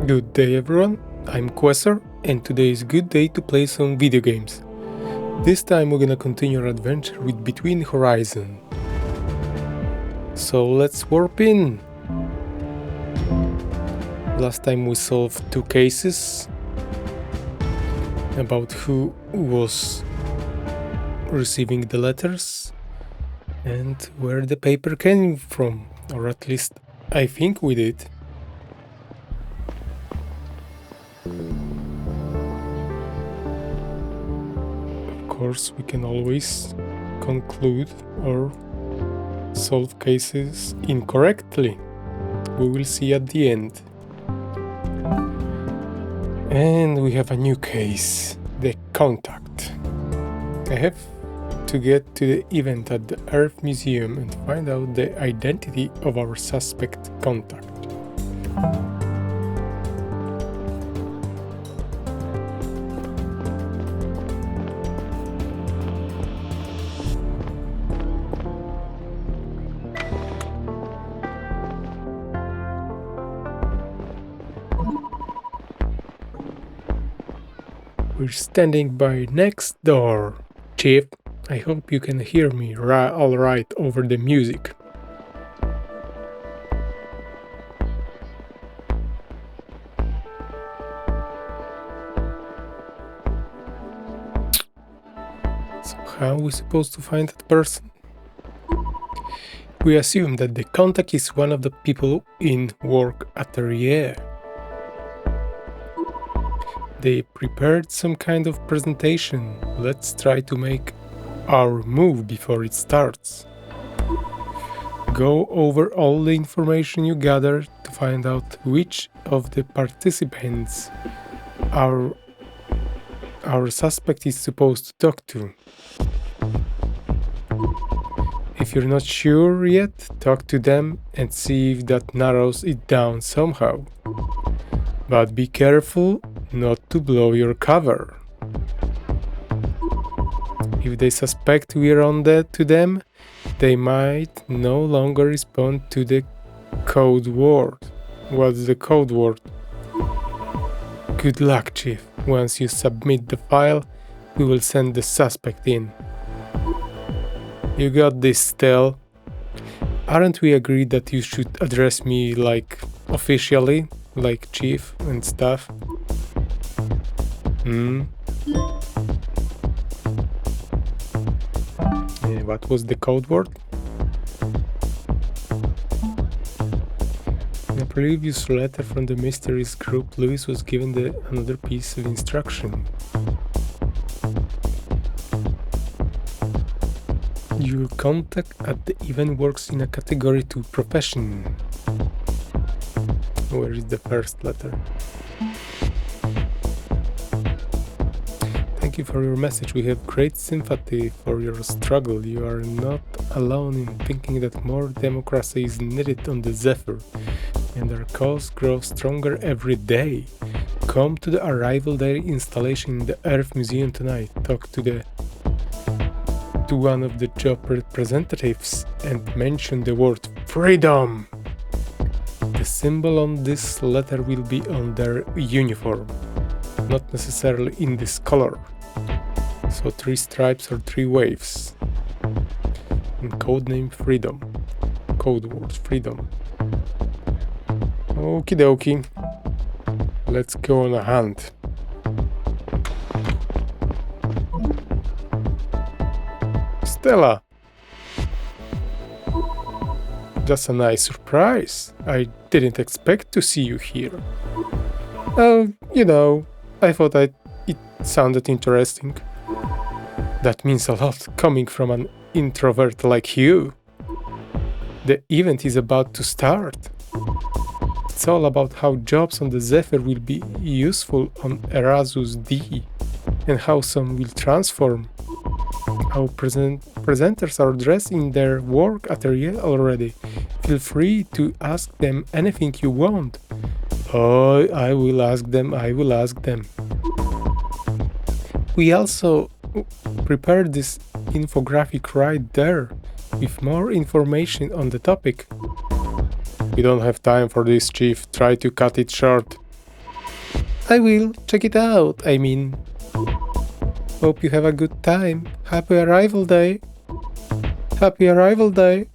Good day everyone, I'm Quesser and today is a good day to play some video games. This time we're gonna continue our adventure with Between Horizon. So let's warp in. Last time we solved two cases about who was receiving the letters and where the paper came from, or at least I think we did. Of course, we can always conclude or solve cases incorrectly. We will see at the end. And we have a new case, the contact. I have to get to the event at the Earth Museum and find out the identity of our suspect contact. We're standing by next door. Chief, I hope you can hear me all right over the music. So how are we supposed to find that person? We assume that the contact is one of the people in work atelier. They prepared some kind of presentation. Let's try to make our move before it starts. Go over all the information you gathered to find out which of the participants our suspect is supposed to talk to. If you're not sure yet, talk to them and see if that narrows it down somehow. But be careful not to blow your cover. If they suspect we're on that to them, they might no longer respond to the code word. What's the code word? Good luck, Chief. Once you submit the file, we will send the suspect in. You got this, Stell. Aren't we agreed that you should address me like officially, like Chief and stuff? What was the code word? In a previous letter from the mysterious group, Lewis was given another piece of instruction. Your contact at the event works in a category 2 profession. Where is the first letter? Thank you for your message. We have great sympathy for your struggle. You are not alone in thinking that more democracy is needed on the Zephyr, and our cause grows stronger every day. Come to the Arrival Day installation in the Earth Museum tonight. Talk to one of the job representatives and mention the word freedom. The symbol on this letter will be on their uniform, not necessarily in this color. So 3 stripes or 3 waves. And codename freedom. Code word freedom. Okie dokie. Let's go on a hunt. Stella! That's a nice surprise. I didn't expect to see you here. I thought it sounded interesting. That means a lot coming from an introvert like you. The event is about to start. It's all about how jobs on the Zephyr will be useful on Erasmus D and how some will transform. Our presenters are dressed in their work atelier already. Feel free to ask them anything you want. Oh, I will ask them. We also prepared this infographic right there with more information on the topic. We don't have time for this, Chief. Try to cut it short. I will check it out, I mean. Hope you have a good time. Happy arrival day. Happy arrival day.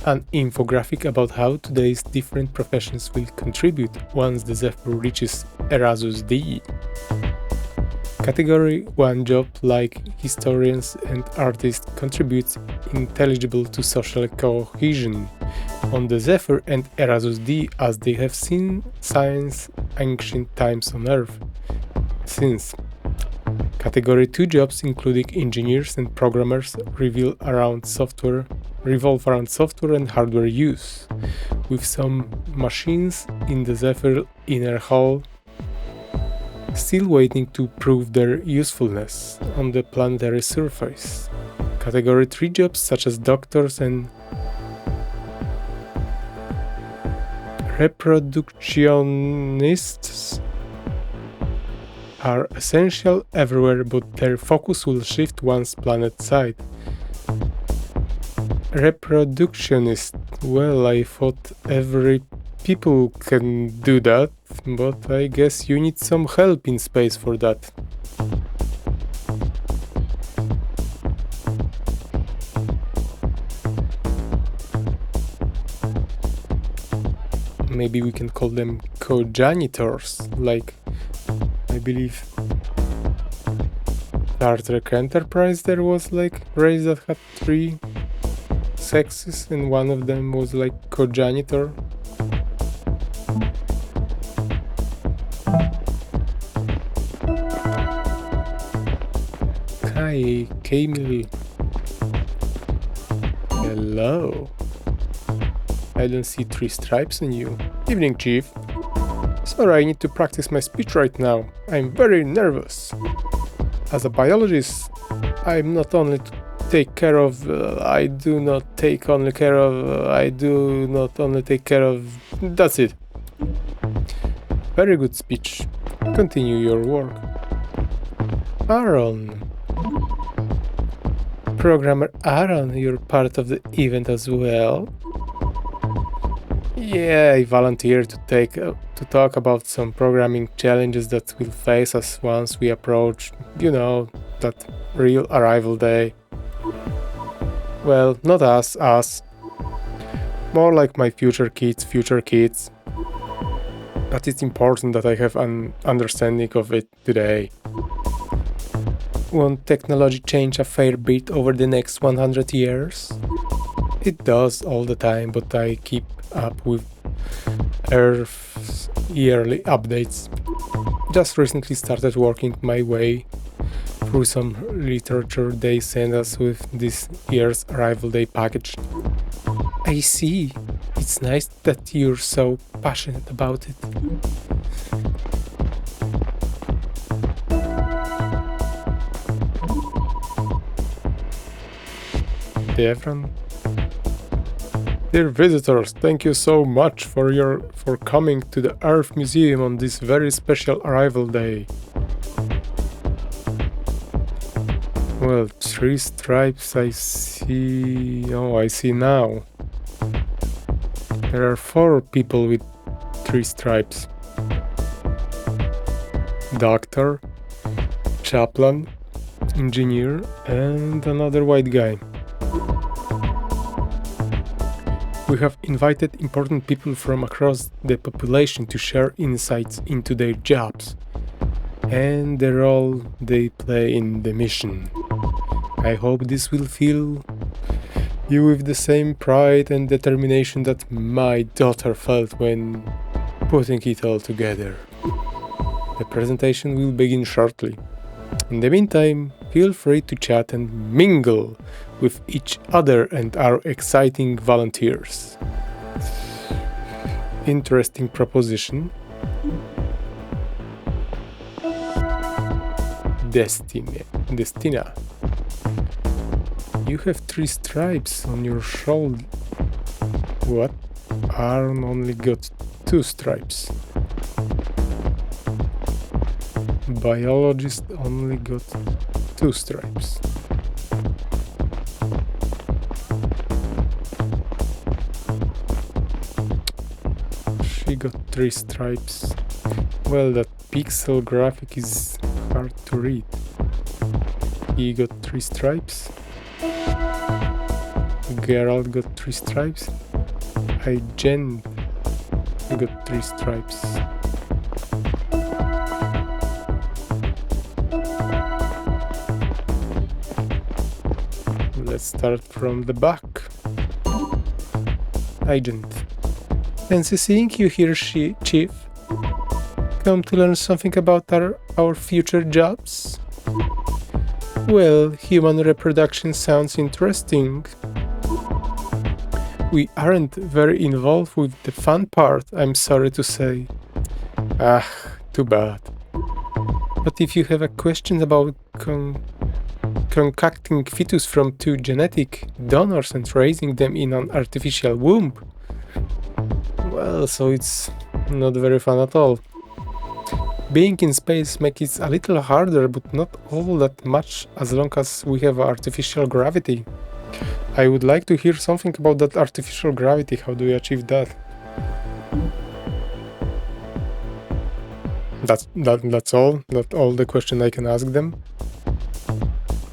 An infographic about how today's different professions will contribute once the Zephyr reaches Erasmus D. Category 1 job like historians and artists contributes intelligible to social cohesion on the Zephyr and Erasmus D as they have seen since ancient times on Earth. Since Category 2 jobs including engineers and programmers revolve around software and hardware use, with some machines in the Zephyr inner hull still waiting to prove their usefulness on the planetary surface. Category 3 jobs such as doctors and reproductionists are essential everywhere, but their focus will shift once planet-side. Reproductionist, well, I thought every people can do that, but I guess you need some help in space for that. Maybe we can call them co-janitors, like I believe Star Trek Enterprise there was like race that had 3 sexes and one of them was like co-janitor. Hi, Camille. Hello. I don't see 3 stripes on you. Evening, Chief. Sorry, I need to practice my speech right now. I'm very nervous. As a biologist, I'm not only to take care of, I do not only take care of, that's it. Very good speech. Continue your work. Aaron. Programmer Aaron, you're part of the event as well? Yeah, I volunteered to talk about some programming challenges that will face us once we approach, that real arrival day. Well, not us. More like my future kids. But it's important that I have an understanding of it today. Won't technology change a fair bit over the next 100 years? It does all the time, but I keep up with Earth's yearly updates. Just recently started working my way through some literature they sent us with this year's arrival day package. I see. It's nice that you're so passionate about it. Devron? Dear visitors, thank you so much for coming to the Earth Museum on this very special arrival day. Well, 3 stripes I see. Oh, I see now. There are 4 people with 3 stripes. Doctor, chaplain, engineer, and another white guy. We have invited important people from across the population to share insights into their jobs and the role they play in the mission. I hope this will fill you with the same pride and determination that my daughter felt when putting it all together. The presentation will begin shortly. In the meantime, feel free to chat and mingle with each other and our exciting volunteers. Interesting proposition. Destina. You have 3 stripes on your shoulder. What? Aaron only got 2 stripes. Biologist only got 2 stripes. She got three stripes. Well, that pixel graphic is hard to read. He got three stripes. Geralt got three stripes. Jen got three stripes. Let's start from the back. Agent. Fancy seeing you here, Chief. Come to learn something about our future jobs? Well, human reproduction sounds interesting. We aren't very involved with the fun part, I'm sorry to say. Ah, too bad. But if you have a question about concocting fetus from two genetic donors and raising them in an artificial womb, well, so it's not very fun at all. Being in space makes it a little harder, but not all that much as long as we have artificial gravity. I would like to hear something about that artificial gravity. How do you achieve that? That's all? That's all the question I can ask them?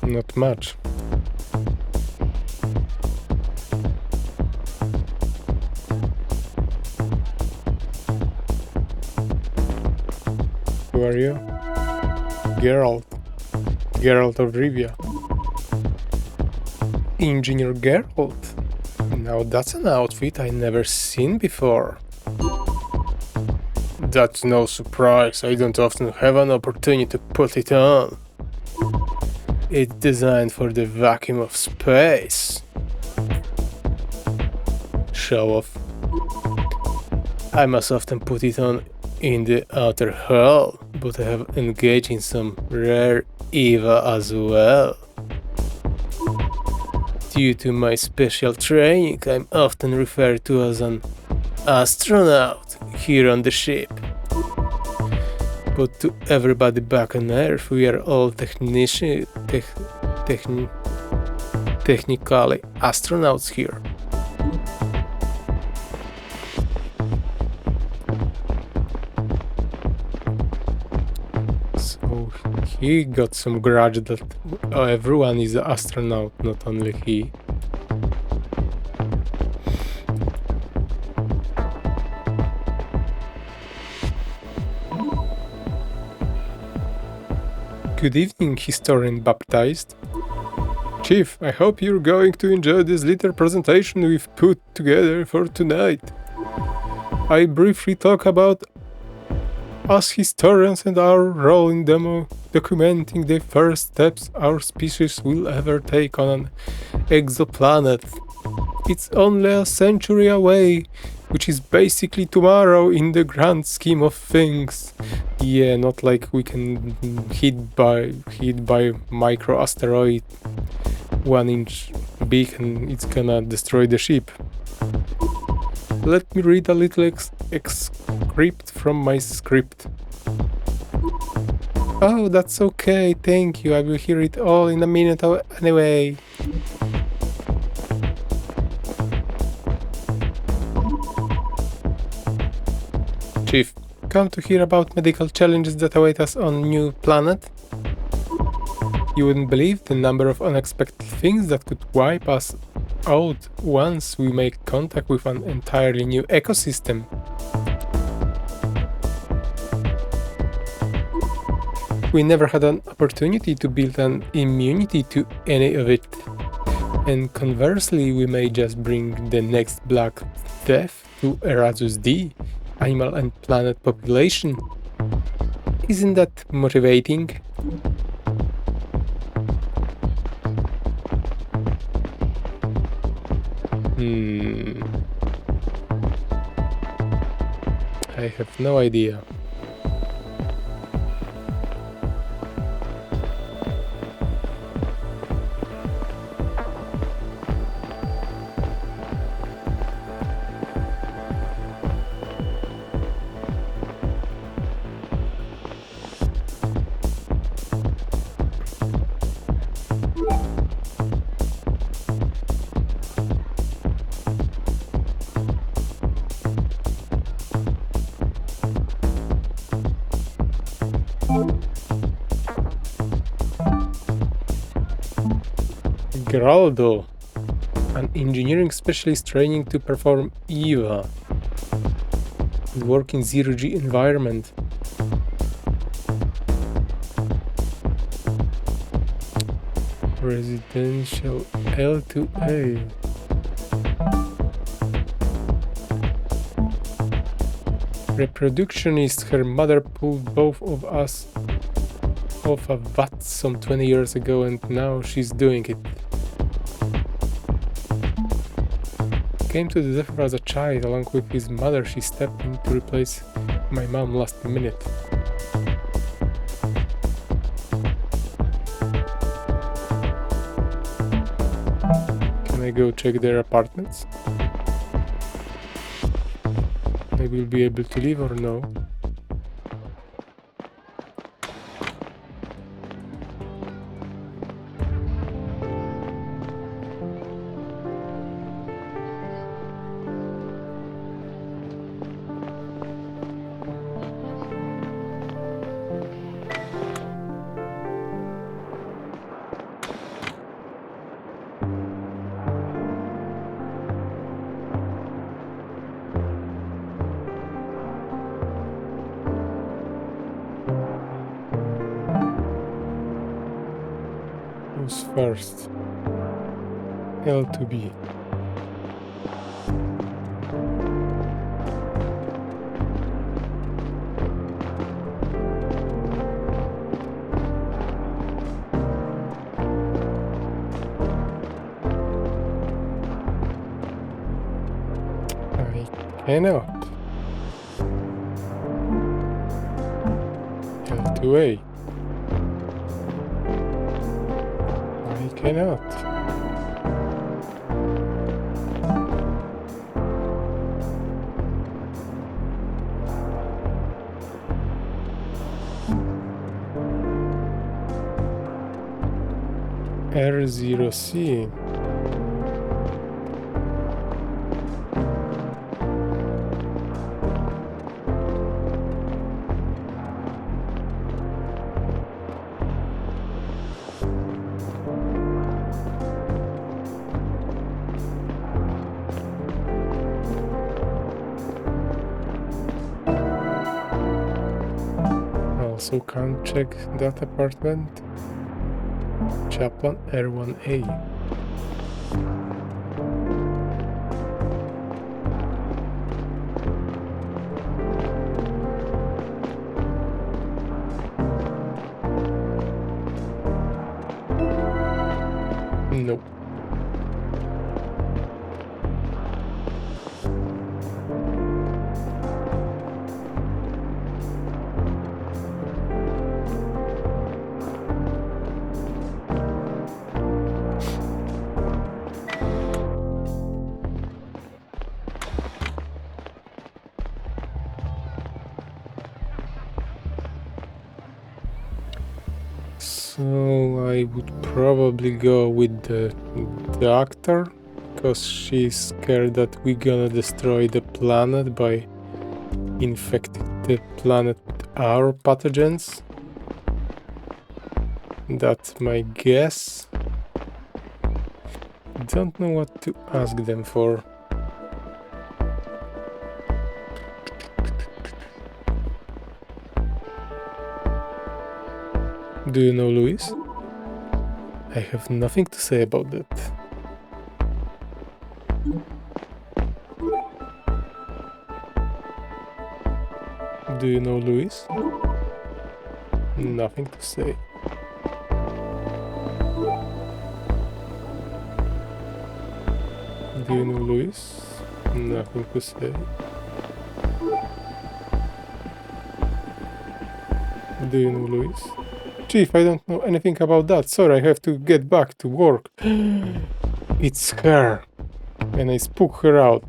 Not much. Who are you? Geralt. Geralt of Rivia. Engineer Geralt. Now that's an outfit I never seen before. That's no surprise, I don't often have an opportunity to put it on. It's designed for the vacuum of space. Show off. I must often put it on in the outer hull, but I have engaged in some rare EVA as well. Due to my special training, I'm often referred to as an astronaut here on the ship. But to everybody back on Earth, we are all technically astronauts here. So he got some grudge that everyone is an astronaut, not only he. Good evening, historian baptized. Chief, I hope you're going to enjoy this little presentation we've put together for tonight. I briefly talk about us historians and our role in documenting the first steps our species will ever take on an exoplanet. It's only a century away, which is basically tomorrow in the grand scheme of things. Yeah, not like we can hit by micro asteroid 1 inch big and it's gonna destroy the ship. Let me read a little excerpt from my script. Oh, that's okay, thank you, I will hear it all in a minute anyway. Chief, come to hear about medical challenges that await us on new planet? You wouldn't believe the number of unexpected things that could wipe us out once we make contact with an entirely new ecosystem. We never had an opportunity to build an immunity to any of it. And conversely, we may just bring the next Black Death to Erasmus D, animal and planet population. Isn't that motivating? I have no idea. Geraldo, an engineering specialist training to perform EVA. Work in zero-G environment. Residential L2A. Reproductionist, her mother pulled both of us off a vat some 20 years ago and now she's doing it. Came to the Zephyr as a child. Along with his mother, she stepped in to replace my mom last minute. Can I go check their apartments? I will be able to leave or no? Who's first? L to B. I cannot. L to A. I cannot. R0C. Also can't check that apartment. Chaplain R1A. Nope. So I would probably go with the doctor, because she's scared that we're gonna destroy the planet by infecting the planet with our pathogens. That's my guess. Don't know what to ask them for. Do you know Luis? I have nothing to say about that. Do you know Luis? Nothing to say. Do you know Luis? Nothing to say. Do you know Luis? Chief, I don't know anything about that. Sorry, I have to get back to work. It's her. And I spook her out.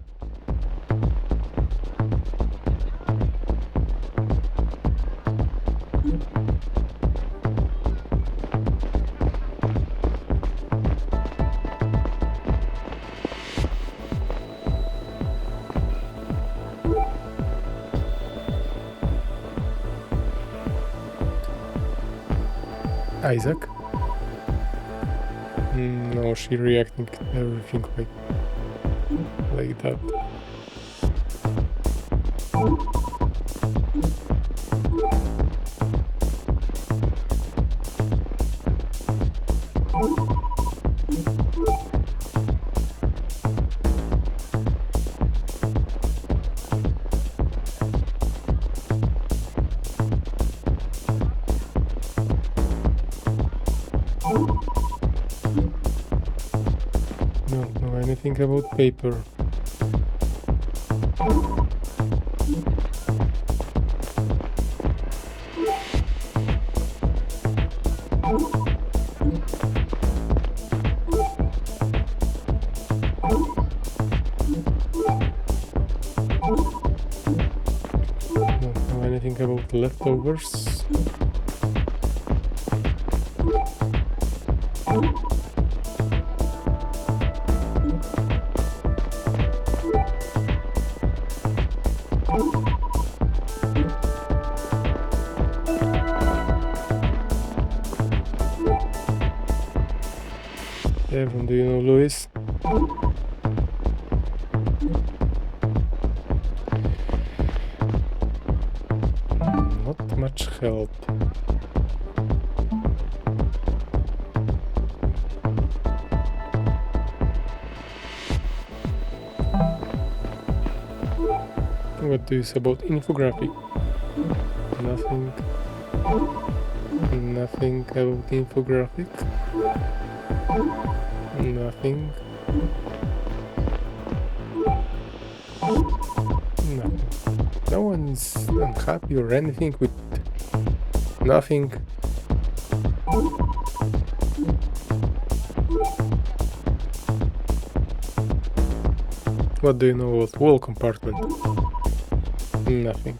Isaac? No, she reacting everything like that. Don't know anything about paper. Don't know anything about leftovers. Evan, do you know Louis? Not much help. What do you say about infographic? Nothing. Nothing about infographic. Nothing. Nothing. No one is unhappy or anything with nothing. What do you know about wall compartment? Nothing.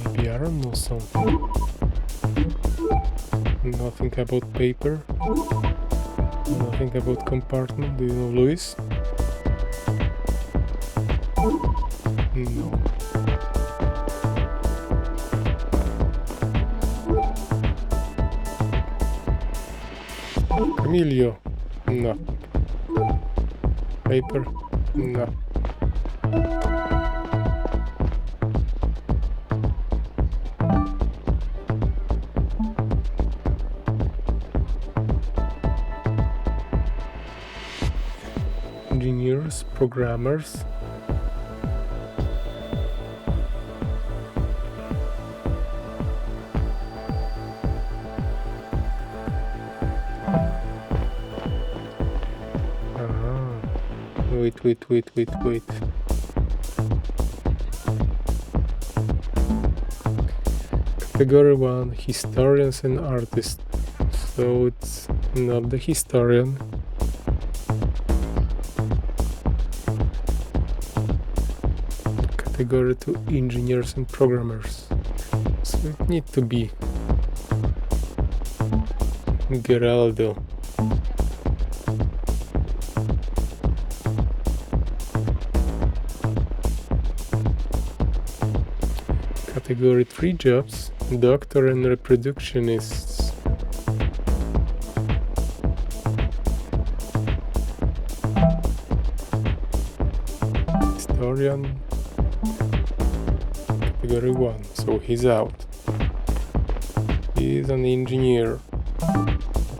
Maybe I don't know something. Nothing about paper. Nothing about compartment. Do you know Louis? No. Emilio? No. Paper? No. Engineers, programmers. Wait. Category 1, historians and artists. So it's not the historian. Category 2, engineers and programmers. So it need to be Geraldo. Category 3 jobs, doctor and reproductionists. Historian, category 1, so he's out. He's an engineer,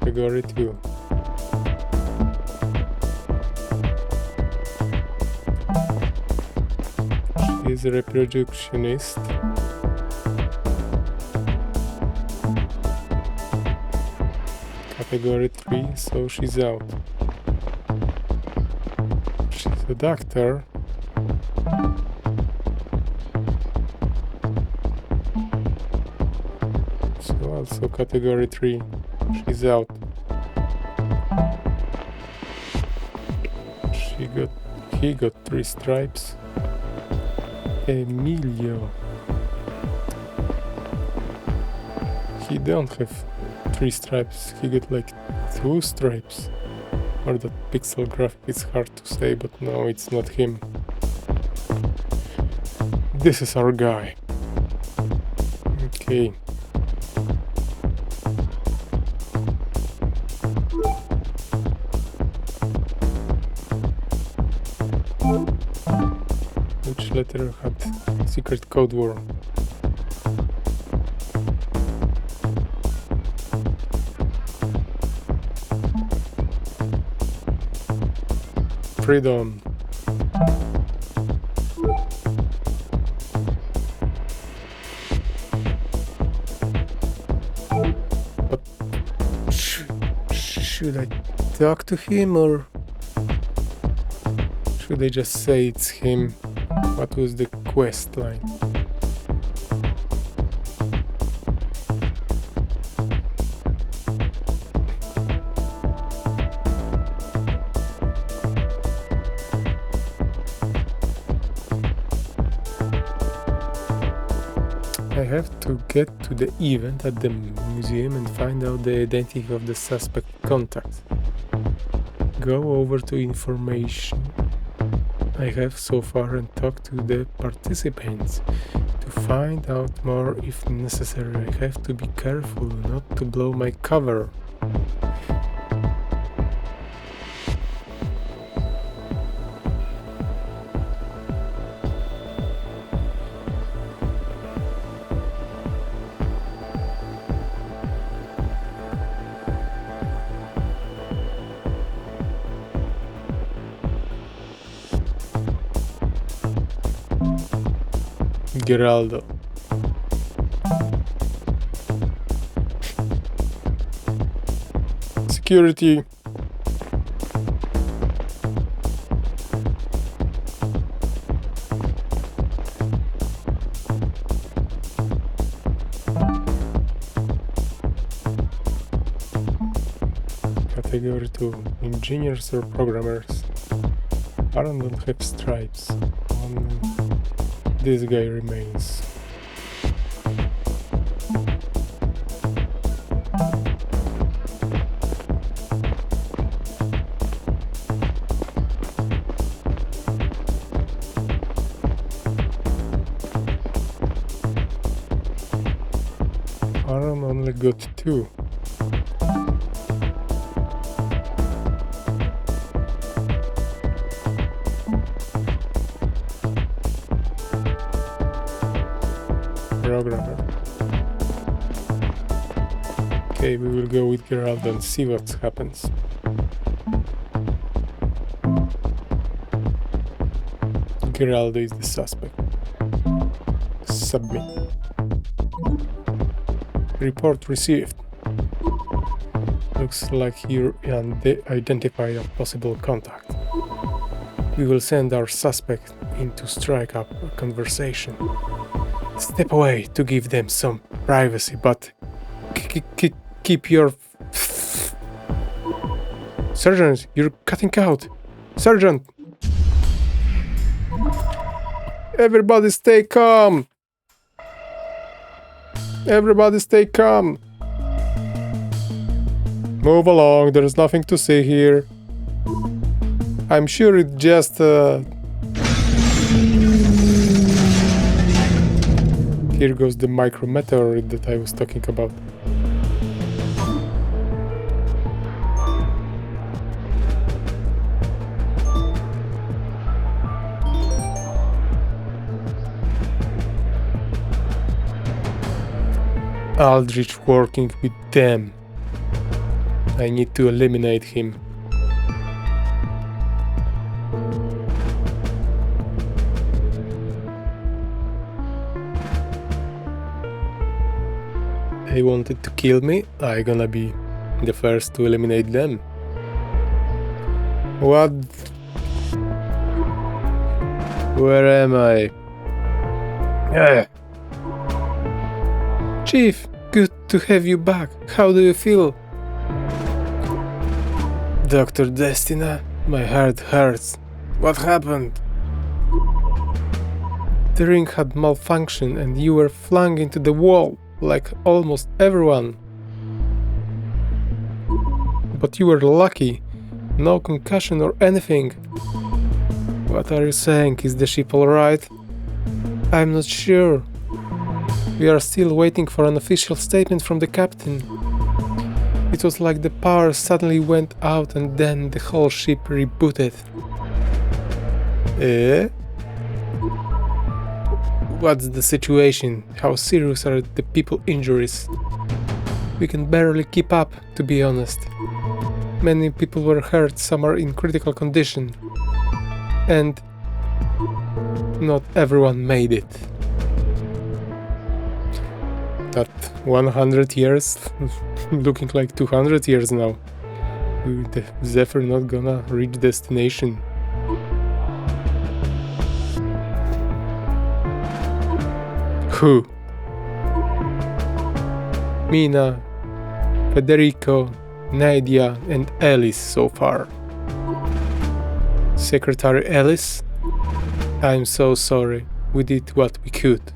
category 2. She's a reproductionist. Category 3, so she's out. She's a doctor. So Also category 3. She's out. He got 3 stripes. Emilio. He don't have 3 stripes. He got like 2 stripes. Or that pixel graphic is hard to say, but no, it's not him. This is our guy. Okay. Which letter had secret code word? Freedom. But should I talk to him or should I just say it's him? What was the quest line? I have to get to the event at the museum and find out the identity of the suspect contact. Go over to information I have so far and talk to the participants to find out more if necessary. I have to be careful not to blow my cover. Geraldo. Security. Category 2. Engineers or programmers. Aaron don't have stripes. This guy remains. Aaron only got 2. Programmer. Okay, we will go with Geraldo and see what happens. Geraldo is the suspect. Submit. Report received. Looks like you identified a possible contact. We will send our suspect in to strike up a conversation. Step away to give them some privacy, but keep your... Sergeant, you're cutting out! Sergeant! Everybody stay calm! Everybody stay calm! Move along, there's nothing to see here. I'm sure it just... Here goes the micrometeorite that I was talking about. Aldrich working with them. I need to eliminate him. They wanted to kill me, I'm gonna be the first to eliminate them. What? Where am I? Chief, Good to have you back. How do you feel? Dr. Destina, my heart hurts. What happened? The ring had malfunctioned and you were flung into the wall, like almost everyone. But you were lucky. No concussion or anything. What are you saying? Is the ship alright? I'm not sure. We are still waiting for an official statement from the captain. It was like the power suddenly went out and then the whole ship rebooted. What's the situation? How serious are the people injuries? We can barely keep up, to be honest. Many people were hurt, some are in critical condition. And not everyone made it. That 100 years, looking like 200 years now. The Zephyr not gonna reach destination. Who? Mina, Federico, Nadia and Alice so far. Secretary Alice? I'm so sorry. We did what we could.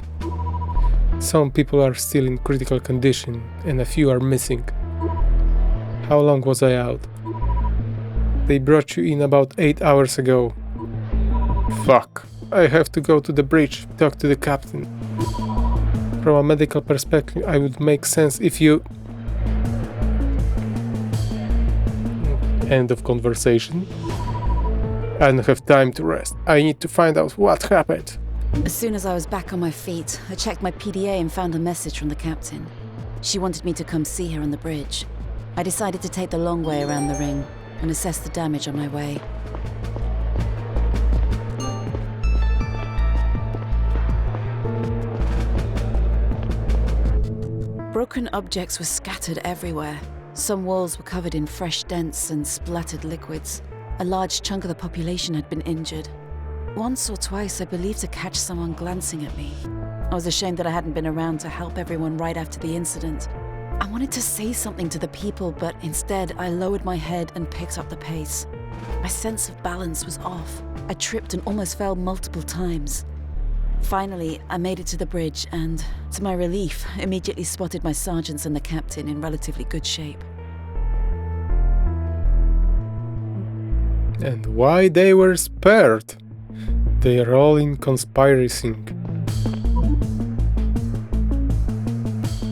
Some people are still in critical condition and a few are missing. How long was I out? They brought you in about 8 hours ago. Fuck. I have to go to the bridge, talk to the captain. From a medical perspective, I would make sense if you... End of conversation. I don't have time to rest. I need to find out what happened. As soon as I was back on my feet, I checked my PDA and found a message from the captain. She wanted me to come see her on the bridge. I decided to take the long way around the ring and assess the damage on my way. Broken objects were scattered everywhere. Some walls were covered in fresh dents and splattered liquids. A large chunk of the population had been injured. Once or twice I believed to catch someone glancing at me. I was ashamed that I hadn't been around to help everyone right after the incident. I wanted to say something to the people, but instead I lowered my head and picked up the pace. My sense of balance was off. I tripped and almost fell multiple times. Finally, I made it to the bridge and, to my relief, immediately spotted my sergeants and the captain in relatively good shape. And why they were spared? They are all in conspiracy.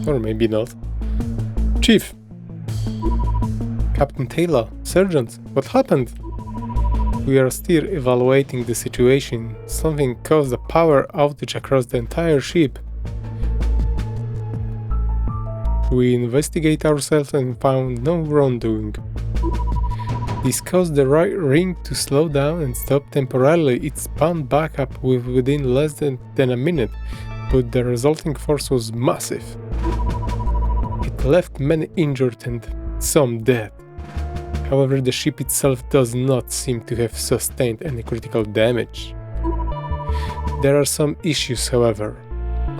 Or maybe not. Chief! Captain Taylor, Sergeant, what happened? We are still evaluating the situation. Something caused a power outage across the entire ship. We investigate ourselves and found no wrongdoing. This caused the ring to slow down and stop temporarily. It spun back up within less than a minute, but the resulting force was massive. It left many injured and some dead. However, the ship itself does not seem to have sustained any critical damage. There are some issues, however.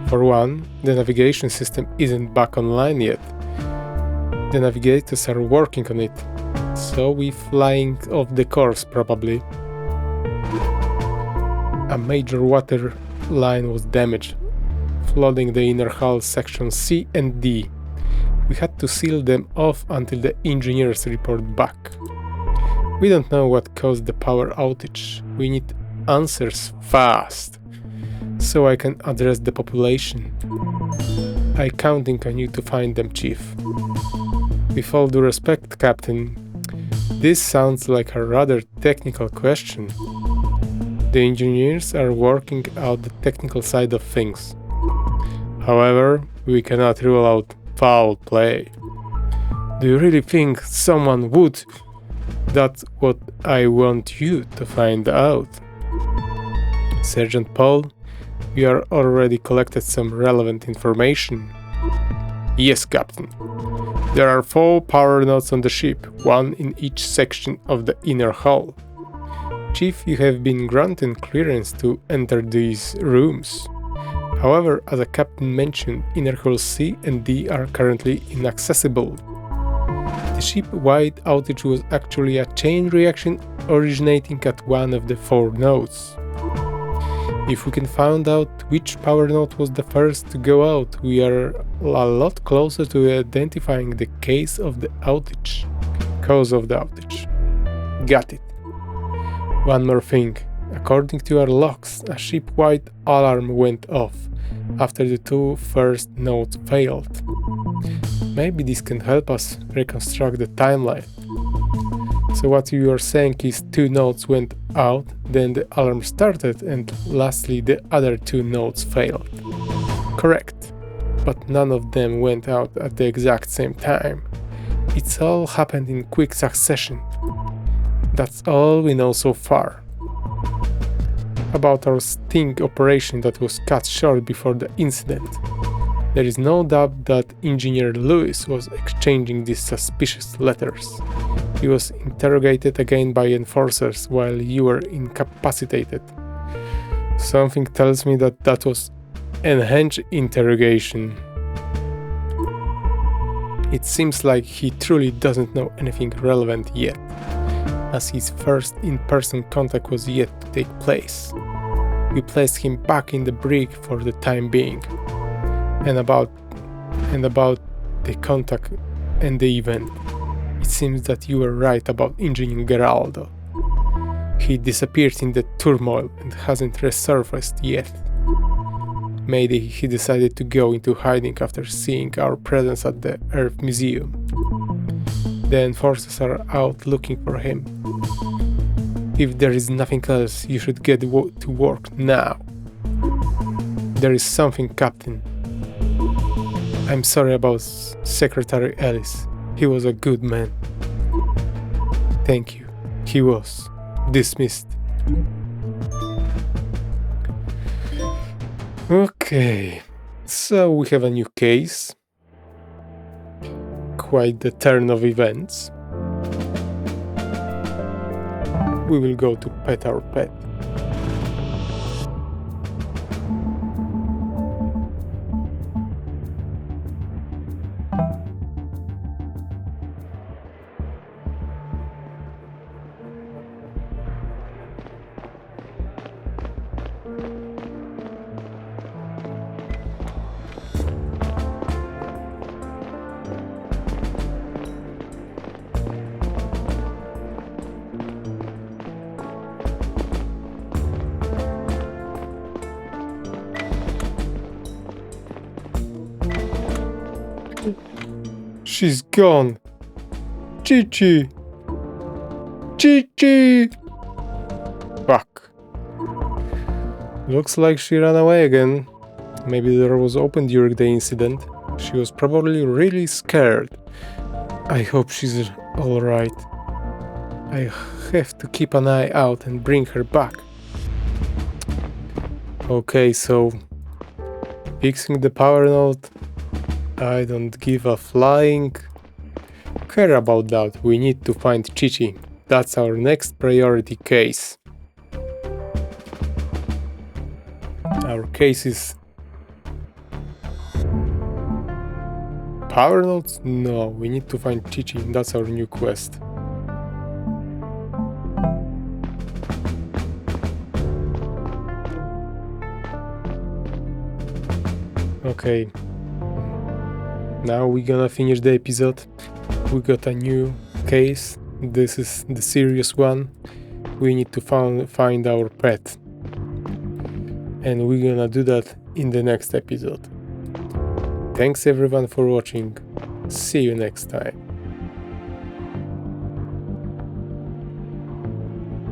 For one, the navigation system isn't back online yet. The navigators are working on it, so we're flying off the course probably. A major water line was damaged, flooding the inner hull sections C and D. We had to seal them off until the engineers report back. We don't know what caused the power outage. We need answers fast, so I can address the population. I'm counting on you to find them, Chief. With all due respect, Captain, this sounds like a rather technical question. The engineers are working out the technical side of things. However, we cannot rule out foul play. Do you really think someone would? That's what I want you to find out. Sergeant Paul, you are already collected some relevant information. Yes, Captain. There are 4 power nodes on the ship, 1 in each section of the inner hull. Chief, you have been granted clearance to enter these rooms. However, as the captain mentioned, inner hulls C and D are currently inaccessible. The ship-wide outage was actually a chain reaction originating at one of the 4 nodes. If we can find out which power node was the first to go out, we are a lot closer to identifying the cause of the outage. Got it. One more thing. According to our logs, a ship-wide alarm went off after the 2 first nodes failed. Maybe this can help us reconstruct the timeline. So what you are saying is 2 nodes went out, then the alarm started, and lastly the other 2 nodes failed. Correct. But none of them went out at the exact same time. It's all happened in quick succession. That's all we know so far. About our sting operation that was cut short before the incident. There is no doubt that Engineer Lewis was exchanging these suspicious letters. He was interrogated again by enforcers while you were incapacitated. Something tells me that that was enhanced interrogation. It seems like he truly doesn't know anything relevant yet, as his first in-person contact was yet to take place. We placed him back in the brig for the time being. And about the contact and the event, it seems that you were right about Engineer Geraldo. He disappeared in the turmoil and hasn't resurfaced yet. Maybe he decided to go into hiding after seeing our presence at the Earth Museum. The enforcers are out looking for him. If there is nothing else, you should get to work now. There is something, Captain. I'm sorry about Secretary Ellis. He was a good man. Thank you. He was dismissed. Okay, so we have a new case. Quite the turn of events. We will go to pet our pet. She's gone. Chichi. Chichi. Fuck. Looks like she ran away again. Maybe the door was open during the incident. She was probably really scared. I hope she's alright. I have to keep an eye out and bring her back. Okay, so fixing the power node. I don't give a flying care about that. We need to find Chichi. That's our next priority case. Our case is power nodes? No, we need to find Chichi. That's our new quest. Okay. Now we're gonna finish the episode. We got a new case. This is the serious one. We need to find our pet. And we're gonna do that in the next episode. Thanks everyone for watching. See you next time.